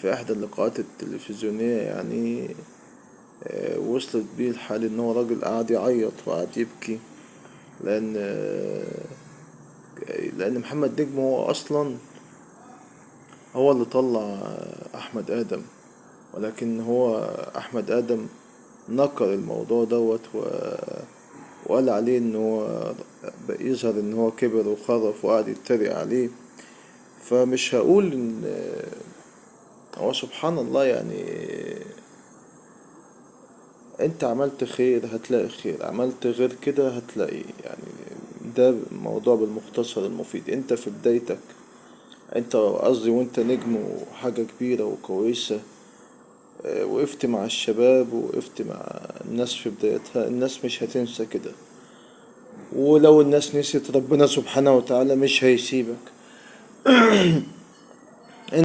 في إحدى اللقاءات التلفزيونية يعني وصلت بيه الحال إن هو راجل قاعد يعيط وقاعد يبكي، لأن لأن محمد نجم هو أصلا هو اللي طلع أحمد آدم، ولكن هو أحمد آدم نكر الموضوع دوت وقال عليه إن هو يظهر إن هو كبر وخرف وقعد يتريق عليه. فمش هقول إن هو سبحان الله يعني، انت عملت خير هتلاقي خير، عملت غير كده هتلاقي يعني. ده موضوع بالمختصر المفيد. انت في بدايتك، انت قصدي وانت نجم وحاجة كبيرة وكويسة، وقفت مع الشباب ووقفت مع الناس في بدايتها، الناس مش هتنسى كده. ولو الناس نسيت ربنا سبحانه وتعالى مش هيسيبك.